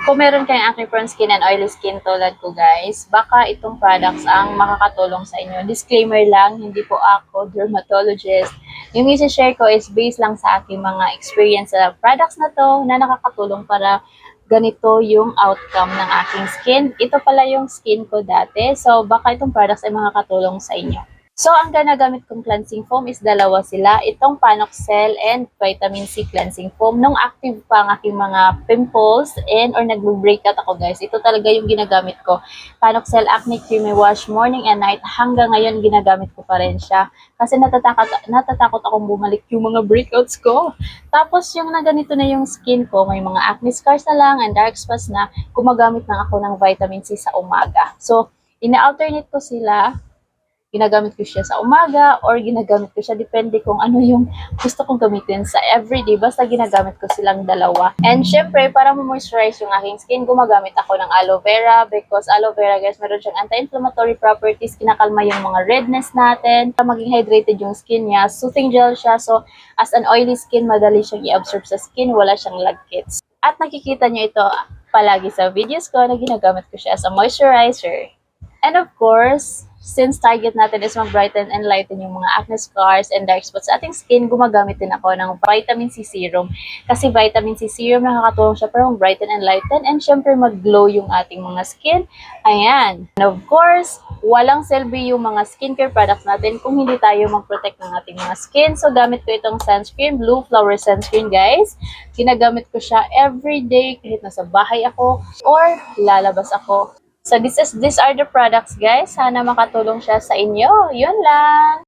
Kung meron kayong acne-prone skin and oily skin tulad ko guys, baka itong products ang makakatulong sa inyo. Disclaimer lang, hindi po ako dermatologist. Yung isi-share ko is based lang sa aking mga experience sa products na to na nakakatulong para ganito yung outcome ng aking skin. Ito pala yung skin ko dati. So, baka itong products ay makakatulong sa inyo. So, ang ginagamit kong cleansing foam is dalawa sila. Itong Panoxel and Vitamin C cleansing foam. Nung active pa ang aking mga pimples and or nag-breakout ako guys, ito talaga yung ginagamit ko. Panoxel Acne Creamy Wash morning and night. Hanggang ngayon ginagamit ko pa rin siya. Kasi natatakot akong bumalik yung mga breakouts ko. Tapos yung na ganito na yung skin ko, may mga acne scars na lang and dark spots na, gumagamit lang ako ng vitamin C sa umaga. So, ina-alternate ko sila. Ginagamit ko siya sa umaga or ginagamit ko siya depende kung ano yung gusto kong gamitin sa everyday. Basta ginagamit ko silang dalawa. And syempre, para ma-moisturize yung aking skin, gumagamit ako ng aloe vera because aloe vera guys, meron siyang anti-inflammatory properties, kinakalma yung mga redness natin, para maging hydrated yung skin niya. Soothing gel siya, so as an oily skin, madali siyang i-absorb sa skin, wala siyang lagkits. At nakikita niyo ito palagi sa videos ko na ginagamit ko siya as a moisturizer. And of course, since target natin is mag-brighten and lighten yung mga acne scars and dark spots sa ating skin, gumagamit din ako ng vitamin C serum. Kasi vitamin C serum nakakatulong siya para mag-brighten and lighten and syempre mag-glow yung ating mga skin. Ayan. And of course, walang silbi yung mga skincare products natin kung hindi tayo mag-protect ng ating mga skin. So, gamit ko itong sunscreen, Blue Flower Sunscreen, guys. Ginagamit ko siya everyday kahit nasa bahay ako or lalabas ako. So, these are the products, guys. Sana makatulong siya sa inyo. Yun lang.